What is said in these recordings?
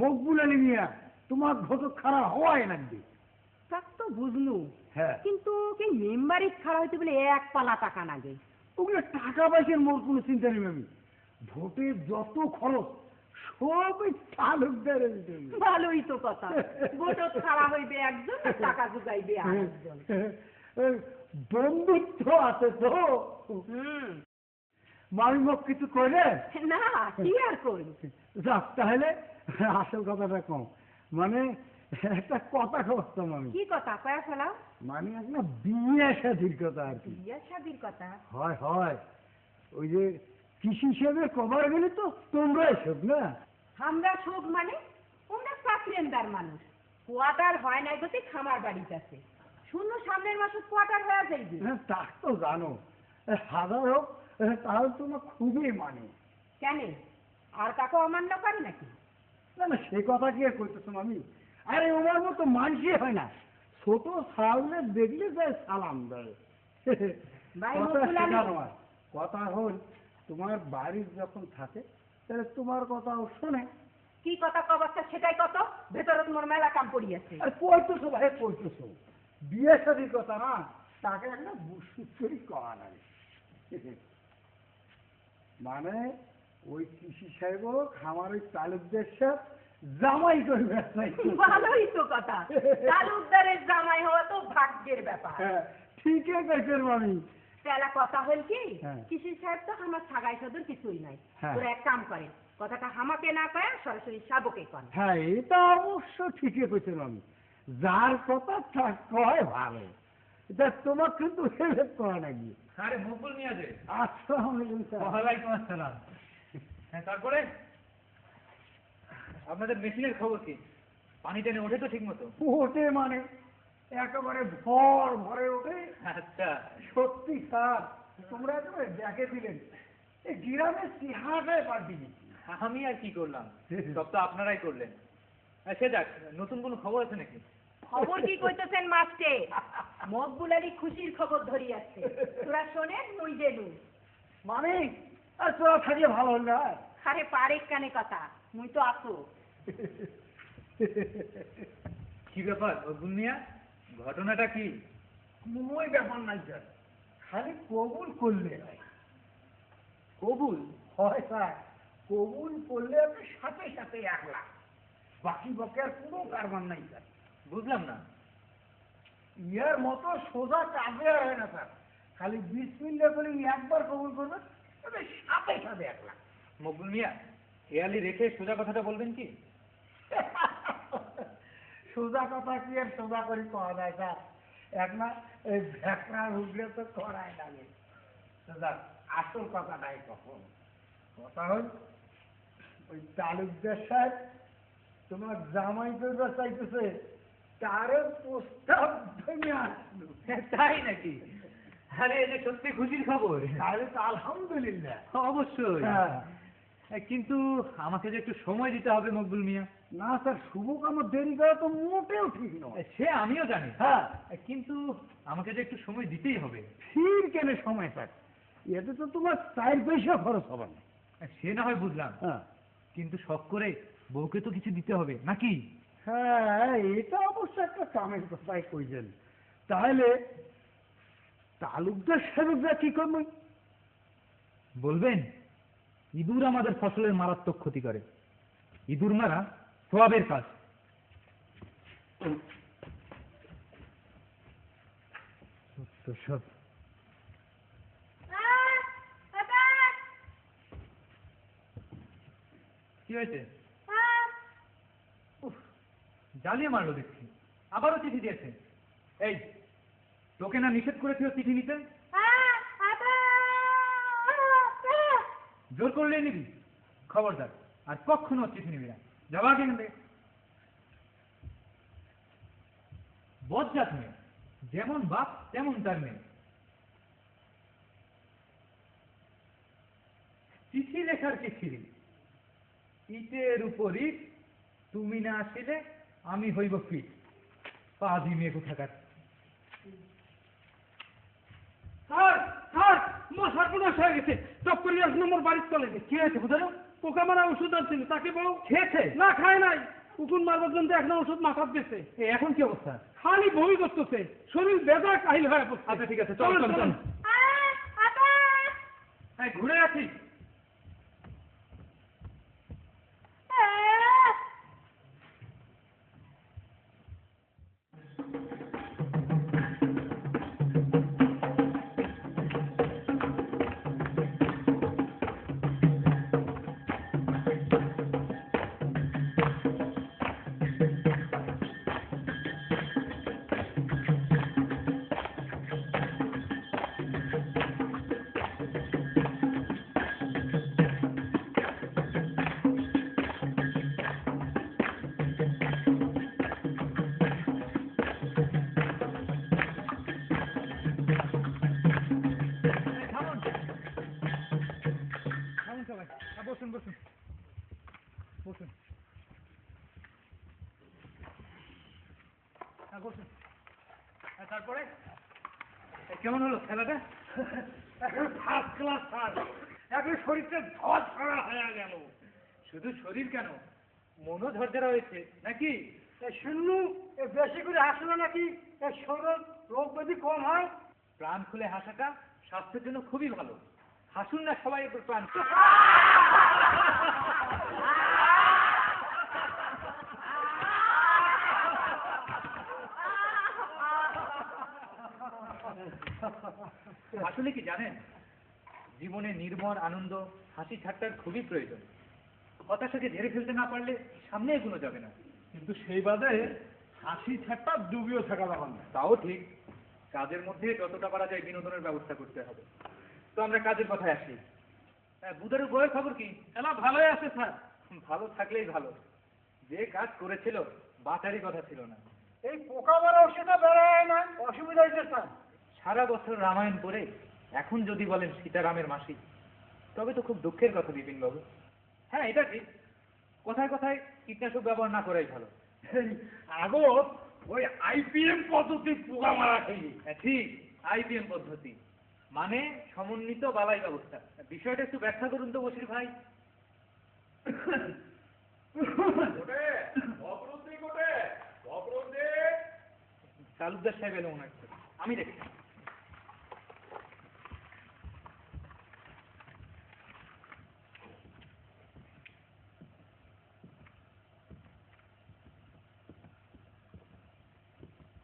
মকবুল আলী মিয়া তোমার ঘটক খারাপ হওয়াই লাগবে। তা তো বুঝলু, হ্যাঁ, কিন্তু কি মেম্বারি খারাপ হইতে বলে এক পালা টাকা লাগে। ওগুলো টাকা পয়সার মোর কোনো চিন্তা নেই আমি। ভোটের যত খরচ সবই তালুকদারের জন্য। ভালোই তো কথা, ভোটত খারাপ হইবে একজন, টাকা জুগাইবে আরেকজন। বন্ধুত্ব আছে তো। মামি মোক কিছু কইলে না, কি আর করি। যাক তাহলে আসল কথাটা কম, মানে একটা কথা খবর মামি। কি কথা কয়া ফেলাও? মানে একটা বিয়ে শাদির কথা আর কি। বিয়ে শাদির কথা? হয় হয়, ওই যে কৃষি হিসেবে কভার গেলে তো তোমরা এসব না। আমরা সব মানে আমরা চাকরিদার মানুষ, কোয়ার্টার হয় নাই গতি খামার বাড়িতে আছে, শূন্য সামনের মাসে কোয়ার্টার হয়ে যাইবে। হ্যাঁ তা তো জানো, হাজার হোক তাহলে তোমার খুবই মানে। কেন, আর কাকু অমান্য করে নাকি? না না, সে কথা কি আর কইতেছো আমি। আরে ওনার মতো মানুষই হয় না, ছোট সামনে দেখলে যায় সালাম দেয়। কথা সেটা নয়, কথা হল তোমার বাড়ির যখন থাকে তাহলে তোমার কথাও শোনে। কি কথা কবাচ্ছা সেটাই কত, ভেতরে তোমার মেলা কাম পড়িয়াছে। আর কইতেছো ভাই কইতেছো, বিয়ে শাদীর কথা না, তাকে একটা সুস্থই করা লাগে। মানে ওই কৃষি সাহেব আমার ওই তালুকদার সাহেব জামাই করবে। ভালোই তো কথা, তালুকদারের জামাই হওয়া তো ভাগ্যের ব্যাপার। ঠিকই কইছেন মামি। তেলা কথা হল কি, হ্যাঁ। কৃষি সাহেব তো আমার ছাগাই সদর কিছুই নাই। হ্যাঁ। তোরা এক কাম করে, কথাটা হামাকে না কয়ে সরাসরি সাবকে কন। হ্যাঁ এটা অবশ্য ঠিকই কইছেন মামি, যার কথা তার কয় ভালো। এটা তোমার কিন্তু হেল্প করা নাকি। আরে মকবুল মিয়া যে। আসসালামু আলাইকুম স্যার। ওয়ালাইকুম আসসালাম। হ্যাঁ তারপরে আপনাদের মেশিনের খবর কি? পানি টেনে ওঠে তো ঠিক মতো? ওঠে মানে একেবারে ভর ভরে ওঠে। আচ্ছা। সত্যি স্যার, তোমরা একেবারে দেখে দিলেন, এই গ্রামের চেহারাটাই পাল্টে দিচ্ছি। আমি আর কি করলাম, সব তো আপনারাই করলেন। সে যাক, নতুন কোনো খবর আছে নাকি? খবর কি কইতেছেন মাস্টে? মকবুল আলী খুশির খবর ধরিয়াছে, তোরা শোনেন মুই দেনু। মানে আর তোরা থাকলে ভালো হল না। আরে পারে কানে কথা, মুই তো আসো। কি ব্যাপার মকবুল মিয়া, ঘটনাটা কি? কোনোই ব্যাপার নাই স্যার, খালি কবুল করলে হয়। কবুল? হয় স্যার, কবুল করলে আপনি সাথে সাথে 1 লাখ, বাকি বকের কোনো কারবার নাই স্যার। বুঝলাম না। ইয়ার মতো সোজা কাজে হয় না স্যার, খালি বিসমিল্লাহ বলে একবার কবুল করবেন, তবে সাথে সাথে 1 লাখ। মকবুল মিয়া, হেয়ালি রেখে সোজা কথাটা বলবেন কি? সোজা কথা কি আর সোজা করে করা যায় স্যার, এক না এই ভেকরা উঠলে তো করাই লাগে। স্যার আসল কথাটাই কখন কথা হল, ওই তালুকদার সাহেব তোমার জামাই করবে চাইতেছে, তারও প্রস্তাব ভেঙে আসলো। তাই নাকি? আরে এটা সত্যি খুশির খবর। তাহলে তো আলহামদুলিল্লাহ। অবশ্যই। হ্যাঁ। কিন্তু আমাকে যে একটু সময় দিতে হবে মকবুল মিয়া। না স্যার, শুভ কাম দেরি করা তো মোটেও ঠিক নয়। সে আমিও জানি। হ্যাঁ, কিন্তু আমাকে যে একটু সময় দিতেই হবে। ফির কেন সময় স্যার, এতে তো তোমার 4 পয়সা খরচ হবে না। সে না হয় বুঝলাম, হ্যাঁ কিন্তু শখ করে বউকে তো কিছু দিতে হবে নাকি? হ্যাঁ, এটা অবশ্য একটা কামের কথাই কইছেন। তাহলে তালুকদার সাহেবরা কি করবে বলবেন? ইঁদুর আমাদের ফসলের মারাত্মক ক্ষতি করে, ইঁদুর মারা সওয়াবের কাজ। সব কি হয়েছে? জ্বালিয়ে মারলো দেখছি, আবারও চিঠি দিয়েছে। এই তোকে না নিষেধ করেছিল চিঠি নিতে? জোর করলে নিবি, খবরদার আর কখনো চিঠি নিবি না। যাওয়া কেন দে। বজ্জাত মেয়ে, যেমন বাপ তেমন তার মেয়ে। চিঠি লেখার কি ছিল, ইটের উপর ইট, তুমি না আসিলে আমি হইব ফিট। পাজি মেয়ে কোথাকার। স্যার, স্যার, মোর সর্বনাশ হয়ে গেছে, চক্করিয়াস নম্বর বাড়ির চলে গেছে। কি হয়েছে বুঝলো? পোকা মারা ওষুধ আনছিল তাকে বউ খেয়েছে? না খায় নাই, উকুন মারবার জন্য একটা ওষুধ মাথার দিয়েছে। এখন কি অবস্থা? খালি বই করতেছে, শরীর বেজা কাহিল হয়ে পড়ছে। আচ্ছা ঠিক আছে, চল চল চল। হ্যাঁ ঘুরে আছি। বসুন বসুন বসুন, বসুন। তারপরে কেমন হলো খেলাটা? ফার্স্ট ক্লাস স্যার, এখন শরীরটা ধর ধরা হয়ে গেল। শুধু শরীর কেন, মনও ঝরঝরা হয়েছে নাকি? শুনলু বেশি করে হাসলে নাকি শরীর রোগ ব্যাধি কম হয়। প্রাণ খুলে হাসাটা স্বাস্থ্যের জন্য খুবই ভালো। হাসুন না সবাই একটু প্রাণ খুলে। আসলে কি জানেন, জীবনে নির্মল আনন্দ হাসি ঠাট্টার খুবই প্রয়োজন। হতাশাকে ঝেড়ে ফেলতে না পারলে সামনে এগোনো যাবে না। কিন্তু সেই বাদে হাসি ঠাট্টা ডুবিও থাকা যাবে না। তাও ঠিক, কাজের মধ্যে যতটা পারা যায় বিনোদনের ব্যবস্থা করতে হবে। তো আমরা কাজের কথায় আসি। বুধারের বইয়ের খবর কি? এলা ভালোই আছে স্যার। ভালো থাকলেই ভালো। যে কাজ করেছিল বাঁচারই কথা ছিল না। এই পোকা মারা ওষুধটা বেড়ায় না, অসুবিধা হয়েছে স্যার। সারা বছর রামায়ণ পড়ে এখন যদি বলেন সীতারামের মাসি, তবে তো খুব দুঃখের কথা বিপিনবাবু। হ্যাঁ এটা ঠিক, কোথায় কোথায় কীটনাশক ব্যবহার না করাই ভালো। আগো ওই আইপিএম পদ্ধতি পোকা মারা খেলি। ঠিক, আইপিএম পদ্ধতি মানে সমন্বিত বালাই ব্যবস্থা। বিষয়টা একটু ব্যাখ্যা করুন তো বশির ভাই। তালুকদার সাহেব এলো মনে হচ্ছে, আমি দেখি।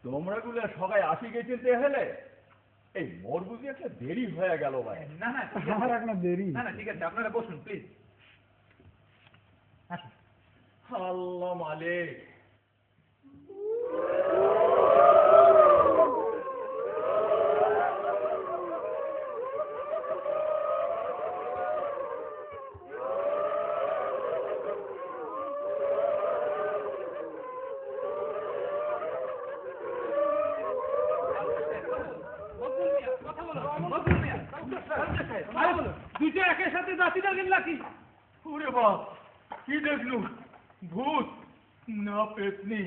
তোমরা গুলো সবাই আসি গেছিতে হেলে, এই মোর বুঝি একটা দেরি হয়ে গেল ভাই। না না আমার এখন দেরি। না না ঠিক আছে, আপনারা বসুন প্লিজ। আল্লাহ মালিক, দুইটা একের সাথে দাঁতি না গেল নাকি? ওরে বাপ, কি দেখলু? ভূত না পেতনি,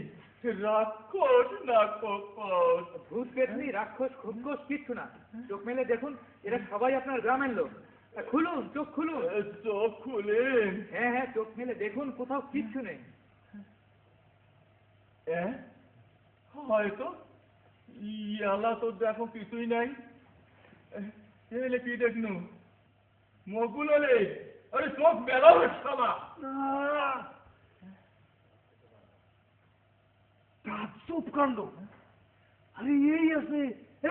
রাক্ষস না কপট? ভূত পেতনি রাক্ষস খোপগোস কিচ্ছু না। চোখ মেলে দেখুন, এরা সবাই আপনার গ্রামের লোক। খুলুন চোখ খুলুন। চোখ খুলেন। হ্যাঁ হ্যাঁ চোখ মেলে দেখুন, কোথাও কিচ্ছু নেই। হয়তো ইয়ালা তো দেখো কিছুই নাই। এলে কি দেখনু? মগুল হলে আরে চোখ মেলাও সালা। চুপ কাণ্ড, আরে এই আছে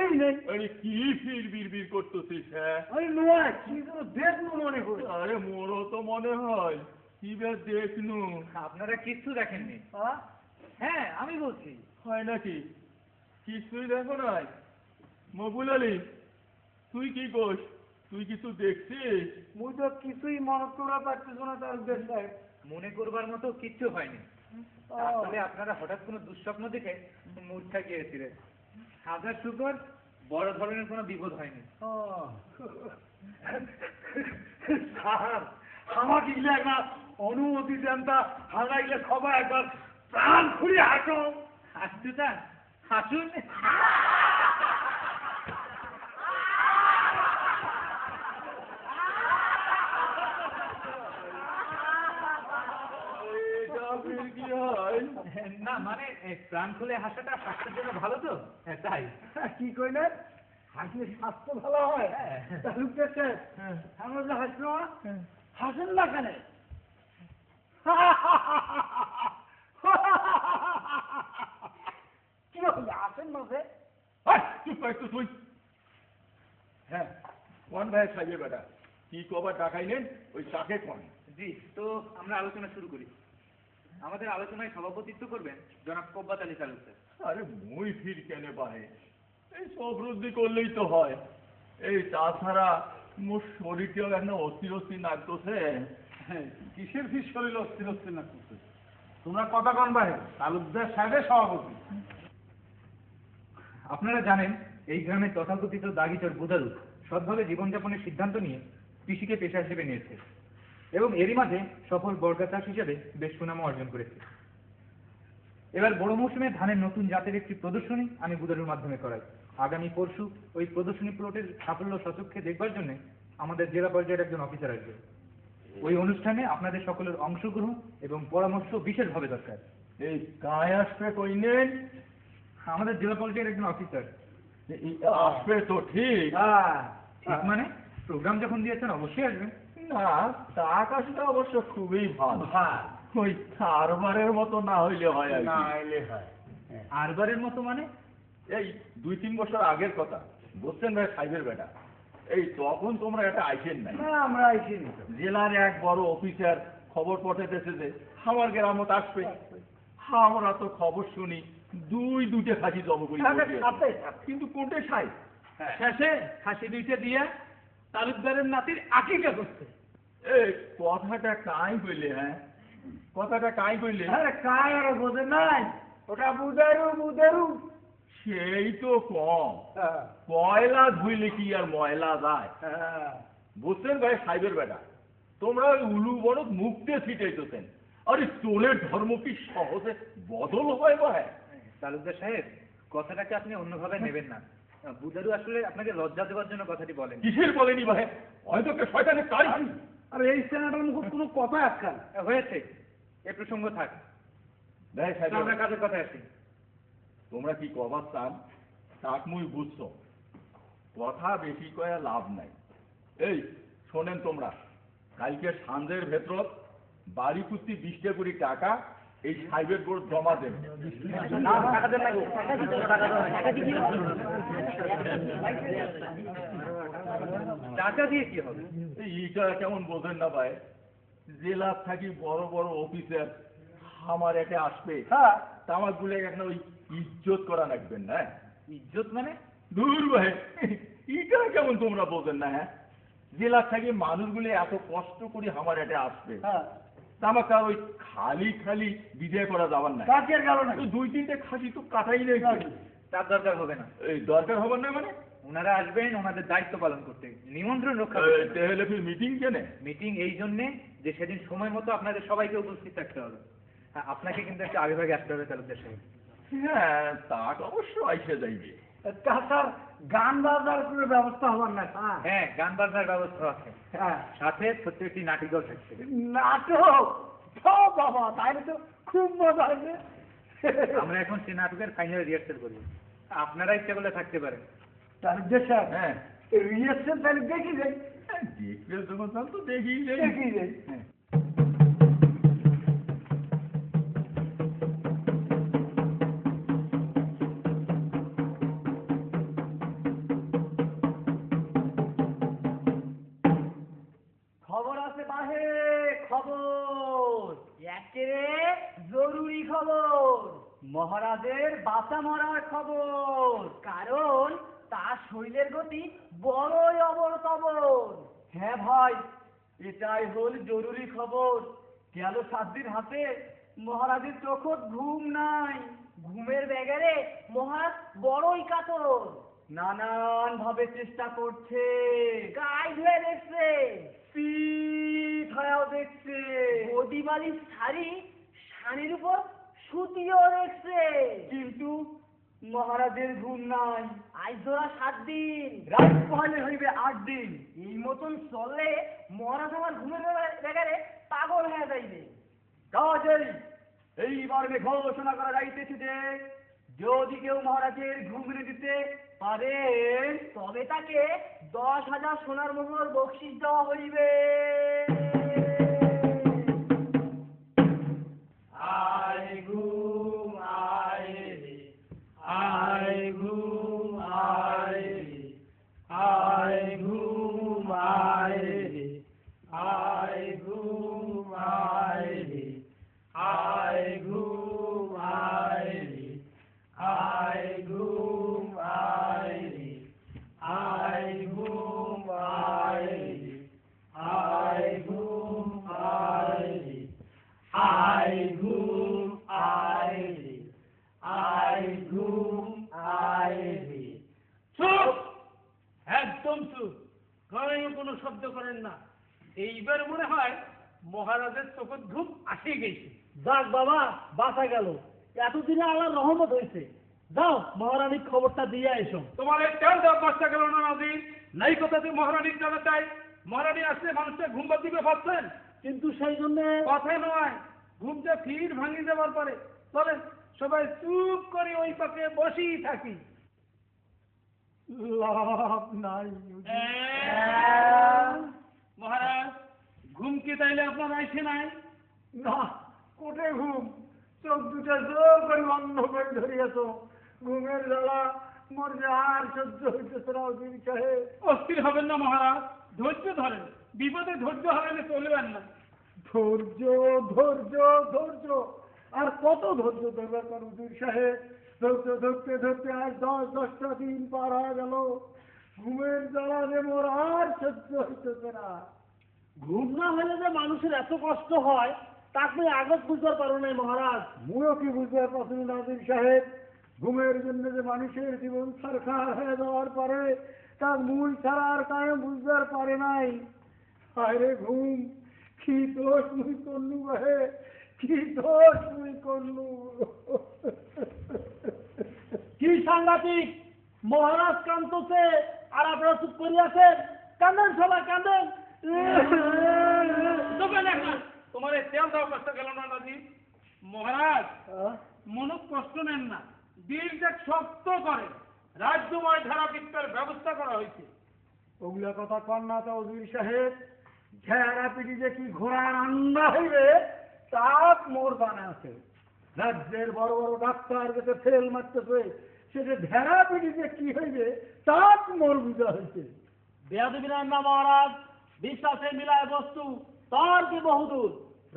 এই নেই। আরে কি ফির বিড় করতেছিস? হ্যাঁ আরে নয়, কি যেন দেখবো মনে করি। আরে মোরও তো মনে হয় কি বে দেখনু। আপনারা কিচ্ছু দেখেননি? হ্যাঁ? হ্যাঁ আমি বলছি। হয় নাকি? কিছুই দেখো নাই? মগুল আলী, তুই কি কোস? তুই কিছু দেখছিস? মুই তো কিছুই মনে করা পারতেছ না তার দেশে। মনে করবার মতো কিচ্ছু হয়নি। আসলে আপনারা হঠাৎ কোনো দুঃস্বপ্ন দেখে মূর্ছা গিয়েছিলেন। হাজার শুকর, বড় ধরনের কোনো বিপদ হয়নি। স্যার আমাকে গিলে একবার অনুমতি দেন, তা আমরা গিলে সবাই একবার প্রাণ খুলে হাঁটো। হাসতে চান? হাসুন। হয়। না মানে প্রাণ খুলে হাসাটা স্বাস্থ্যের জন্য ভালো তো, তাই। কি কইলেন? হাসলে স্বাস্থ্য ভালো হয়? তালুকদার সাহেব, আমরা যে হাসলো না, হাসেন না কেন? কি বললে হাসেন না যে? চুপ কর একটু তুই। হ্যাঁ, কোন ভাই সাইবে বেটা, কি কবার টাকাই নেন ওই চাকে কোন। জি, তো আমরা আলোচনা শুরু করি। আমাদের আলোচনায় সভাপতিত্ব করবেন জনাব কব্বাত আলী তালুকদার। আরে মুই ফির কেন পাহে, এই সব রুদ্ধি করলেই তো হয়। এই তাছাড়া মোর শরীরটাও এখন অস্থির অস্থির লাগতেছে। কিসের ফিস শরীর অস্থির অস্থির না করতে? তোমরা কথা কন ভাই, তালুকদার সাহেবের সভাপতি। আপনারা জানেন এই গ্রামের তথাকথিত দাগিচর বুদারু সৎভাবে জীবনযাপনের সিদ্ধান্ত নিয়ে কৃষিকে পেশা হিসেবে নিয়েছে এবং এরই মাঝে সফল বর্গা চাষ হিসেবে বেশ সুনামও অর্জন করেছে। এবার বড় মৌসুমে ধানের নতুন জাতের একটি প্রদর্শনী আমি বুদারুর মাধ্যমে করাই। আগামী পরশু ওই প্রদর্শনী প্লটের সাফল্য সচক্ষে দেখবার জন্য আমাদের জেলা পর্যায়ের একজন অফিসার আসবে। ওই অনুষ্ঠানে আপনাদের সকলের অংশগ্রহণ এবং পরামর্শ বিশেষভাবে দরকার। এই কায় আসবে কই নেন? আমাদের জেলা পর্যায়ের একজন অফিসার। আসবে তো ঠিক। ঠিক মানে প্রোগ্রাম যখন দিয়েছেন অবশ্যই আসবেন। না, তা আকাশটা অবশ্য খুবই ভালো। ওই আরবারের মতো না হইলে হয় আর না কি। এলে হয়। আরবারের মতো মানে? এই 2-3 বছর আগের কথা, বুঝছেন ভাই সাইবের বেটা, এই তখন তোমরা এটা আইসেন নাই। না আমরা আইসিনি তো। জেলার এক বড় অফিসার খবর পাঠাইতেছে যে আমার গ্রামত আসবে। আমরা তো খবর শুনি দুইটা খাসি জব করি সাথে কিন্তু কোনটা সাই শেষে খাসি দুইটা দিয়ে তালুকদারের নাতির আকিকা করছে। এই কথাটা কাই কইলে? হ্যাঁ, কথাটা কাই কইলে? আরে কায় আর বোঝে নাই, ওটা বুদারু বুদারু। সেই তো কম, কয়লা ধুইলে কি আর ময়লা যায়? বুঝছেন ভাই সাইবের বেটা, তোমরা ওই উলু বড় মুক্তে ছিটাইতেছেন। আরে চোরের ধর্ম কি সহজে বদল হয় ভাই? তালুকদার সাহেব, কথাটাকে আপনি অন্যভাবে নেবেন না। বুদারু আসলে আপনাকে লজ্জা দেওয়ার জন্য কথাটি বলেন। কিসের বলেনি ভাই? হয়তো কে শয়তানের কাজ। আরে এই সেনাটার মুখ কোনো কথা আজকাল হয়েছে, এ প্রসঙ্গ থাক। ভাই সাহেব, আমরা কাজের কথায় আসি। তোমরা কি কবার চান তাক মুই বুঝছো, কথা বেশি কয়া লাভ নাই। এই শোনেন তোমরা, কালকে সন্ধ্যের ভেতর বাড়ি কুস্তি 20টা করে টাকা এই সাইবের বোর্ড জমা দেবে। টাকা দিয়ে কি হবে? এইটা কেমন বোঝেন না ভাই? জেলার থাকি বড় বড় অফিসার আমার একে আসবে, তামাক গুলো এখন ওই ইজ্জত করা রাখবেন না। ইজ্জত মানে? দূর ভাই, এইটা কেমন তোমরা বোঝেন না? হ্যাঁ, জেলার থাকি মানুষগুলো এত কষ্ট করে আমার এটা আসবে, তামাক ওই খালি খালি বিদায় করা যাবার না। কাজের গেল না 2-3টে খাসি তো কাটাই নেই। তার দরকার হবে না। এই দরকার হবার না মানে? ওনারা আসবেন ওনাদের দায়িত্ব পালন করতে, নিমন্ত্রণ রক্ষা করতে। তাহলে ফির মিটিং কেনে? মিটিং এই জন্যে যে সেদিন সময় মতো আপনাদের সবাইকে উপস্থিত থাকতে হবে। হ্যাঁ, আপনাকে কিন্তু একটু আগে ভাগে আসতে হবে তালুকদার সাহেব। হ্যাঁ, তা অবশ্য আইসে যাইবে। তাছাড়া গান বাজার কোনো ব্যবস্থা হবার না। হ্যাঁ, গান বাজনার ব্যবস্থা আছে, হ্যাঁ, সাথে ছোট্ট একটি নাটিকাও থাকছে। নাটক বাবা, তাহলে তো খুব মজা হবে। আমরা এখন সেই নাটকের ফাইনাল রিহার্সাল করবো, আপনারা ইচ্ছা করলে থাকতে পারেন। তালুকদার সাহেব, হ্যাঁ, রিহার্সাল তাহলে দেখি যাই। দেখবে যখন তাহলে তো দেখি যাই। দেখি যাই। খবর আছে বাহে, খবর একেবারে জরুরি খবর। মহারাজের বাঁচা মরার খবর, কারণ তার শরীরের গতি বড়ই অবরতবর। হ্যাঁ ভাই, এটাই হল জরুরি খবর। গেল 7 দিন হাতে মহারাজের চোখত ঘুম নাই। ঘুমের ব্যাগারে মহারাজ বড়ই কাতর, নানান ভাবে চেষ্টা করছে। গায়ে ধুয়ে দেখছে, পিঠ হয়েও দেখছে, গদি বালিশ শাড়ি, শাড়ির উপর সুতিও দেখছে, কিন্তু মহারাজের ঘুম নাই। আজ ধরা 7 দিন, রাত পহলে হইবে 8 দিন। এই মতন চললে মহারাজ আমার ঘুমের ব্যাগারে পাগল হয়ে যাইবে। কাজেই এইবার ঘোষণা করা যাইতেছে যে যদি কেউ মহারাজের ঘুম এনে দিতে পারেন তবে তাকে 10,000 সোনার মোহর বকশিস দেওয়া হইবে। আয় ঘুম আয় রে, আয় ঘুম আয় রে, আয় ঘুম আয় রে, আয় ঘুম আয় রে, আয় ঘুম আয় রে, আয় ঘুম আয় রে, আয় ঘুম আয় রে, আয় ঘুম আয় রে, আয় ঘুম আয় রে, আয় ঘুম আয় রে। চুপ, একদম চুপ, কানে কোনো শব্দ করেন না। এইবার মনে হয় মহারাজের চোখের ঘুম আসে গেছে। যাক বাবা, বাঁচা গেল, এতদিনে আল্লাহর রহমত হয়েছে। যাও মহারানীর খবরটা দিয়ে এসো। তোমার এই তেল দেওয়া বাচ্চা গেল না নাজির, নাই কথাতে মহারানীর জানা চাই। মহারানী আসলে মানুষকে ঘুমবা দিবে ভাবছেন, কিন্তু সেই জন্য কথা নয়, ঘুমটা ফির ভাঙি যাবার পরে চলেন সবাই চুপ করে ওই পাকে বসেই থাকি। লাভ নাই। মহারাজ, ঘুম কি তাইলে আপনার আইছে নাই? না, কোটে ঘুম, চোখ দুটা জোর করে বন্ধ করে ধরিয়েছ। ঘুমের জ্বালা মোর যে আর সহ্য হইতেছে না উজির সাহেব। অস্থির হবেন না মহারাজ, ধৈর্য ধরেন, বিপদে ধৈর্য হারালে চলবেন না। ধৈর্য ধৈর্য ধৈর্য, আর কত ধৈর্য ধরবার পর উজির সাহেব? ধৈর্য ধরতে ধরতে আর 10-10টা দিন পার হয়ে গেল। ঘুমের জ্বালা যে মোর আর সহ্য হইতেছে না। ঘুম না হলে যে মানুষের এত কষ্ট হয় তাকে আগত বুঝতে পারো নাই মহারাজ। মুও কি বুঝতে পারছি নাজির সাহেব? ঘুমের জন্য যে মানুষের জীবন সরকার হয়ে যাওয়ার পরে তার মূল ছাড়া আর কায়ে বুঝতে পারে নাই। আরে ঘুম, কি দোষ মুই করলু হে, কি দোষ মুই করলু। কি সাংঘাতিক, মহারাজ কান্দছে আর আপনারা চুপ করে আছেন। কান্দেন সবাই কান্দেন। তোমার এই তেল দেওয়া কষ্ট গেল না নাজি? মহারাজ, মনে কষ্ট নেন না, দিলটা শক্ত করে রাজ্যময় ধারাপিত্তার ব্যবস্থা করা হয়েছে। ওগুলা কথা কন না তো উজির সাহেব। ঝেড়া পিটি যে কি ঘোড়া রান্না হইবে তা মোর জানা আছে। রাজ্যের বড় বড় ডাক্তার যেতে ফেল মারতেছে, সেটা ভেড়া পিটি যে কি হইবে তা মোর বুঝা হয়েছে। বেয়াদবি না মহারাজ, বিশ্বাসে মিলায় বস্তু তর্কে বহুদূর।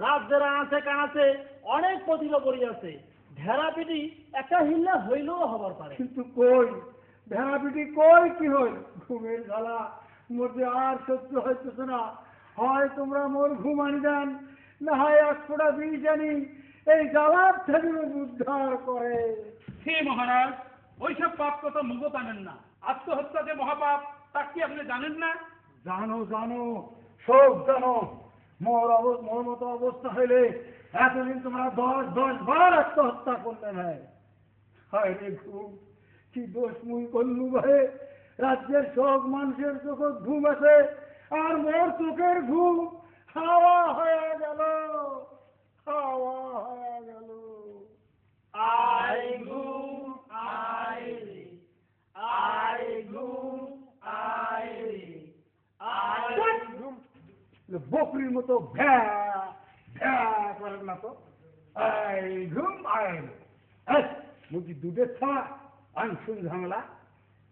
রাজ্যের আছে কাছে অনেক প্রতিভা পড়িয়াছে। ভেড়া পিটি একটা হিল্লা হইলেও হবার পারে। কিন্তু কই ভেড়া পিটি কই কি হই? ঘুমের জ্বালা মোর যে আর সহ্য হইতেছে না। হয় তোমরা মোর ঘুম আনি দেন, না হয় 1 ফোঁটা বিষ আনি এই জ্বালার থেকে উদ্ধার করে। হে মহারাজ, ওইসব পাপ কথা মুখ টানেন না। আত্মহত্যা যে মহাপাপ তা কি আপনি জানেন না? জানো জানো, সব জানো। মোর মতো অবস্থা হইলে এতদিন তোমরা 10 বার আত্মহত্যা করলে ভাই। হায় রে ঘুম, কি দোষ মুই করলু ভাই? রাজ্যের সব মানুষের চোখে ঘুম আছে, আর মোর চোখের ঘুম হাওয়া হয়ে গেল, হাওয়া হয়ে গেল। আয় ঘুম আয় রে, আয় ঘুম আয় রে, আয় ঘুম। বকরির মতো ভ্যা ভ্যা করেন না তো। আয় ঘুম আয় মুখি দুধের ছাড়া আনসুন ঝামেলা।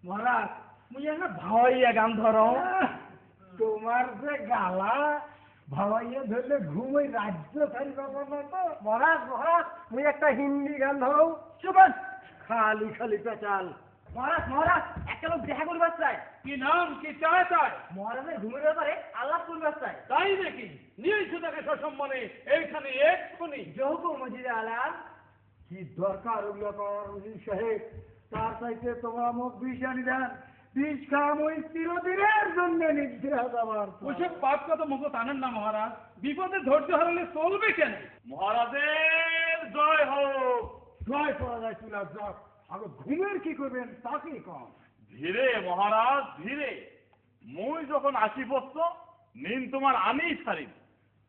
মহারাজ, মুই একটা ভাওয়াইয়া গান ধরো। তোমার যে গালা ভাবাইয়া ধরলে ঘুমই রাজ্য ছাড়ি ব্যাপার না তো। মহারাজ মহারাজ, মুই একটা হিন্দি গান ধরো। চুপেন, খালি খালি পেঁচাল। মহারাজ মহারাজ, একটা লোক দেখা করবার চাই। কি নাম, কি চায় তাই? মহারাজের ঘুমের ব্যাপারে আলাপ করবার চাই। তাই নাকি? নিয়ে এসো তাকে সসম্মানে এইখানে এক্ষুনি। যোগ মজিদ আলাম। কি দরকার ওগুলো করার উজির সাহেব? তার চাইতে তোমরা মুখ বিষ আনি দেন। বিষ খাম ওই চিরদিনের জন্য নিদ্রা যাবার। ওইসব পাপ কথা মুখ টানেন না মহারাজ, বিপদে ধৈর্য হারালে চলবে কেন? মহারাজের জয় হোক। জয় করা যায় তুলা জয়। আগে ঘুমের কি করবেন তাকে কম। ধীরে মহারাজ ধীরে, মুই যখন আসি বসছ নিন তোমার আনি ছাড়িব,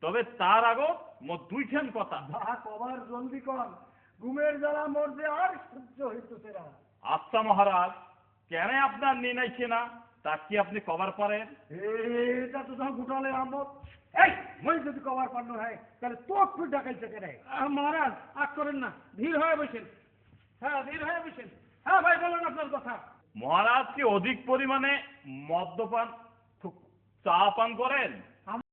তবে তার আগত মোর দুইখান কথা। যা কবার জলদি কর, ঘুমের জ্বালা মরছে আর সহ্য হইতেছে না। আচ্ছা মহারাজ, কেন আপনার নিনাইছে না তা কি আপনি কবার পারেন? এটা তো যখন গুটালে আমত, এই মই যদি কবার পান্ন হয় তাহলে তোর তুই ডাকাইছে কেন? মহারাজ আগ করেন না, ধীর হয়ে বসেন। হ্যাঁ, ধীর হয়ে বসেন। হ্যাঁ ভাই, বলুন আপনার কথা। মহারাজ কি অধিক পরিমাণে মদ্যপান চা পান করেন?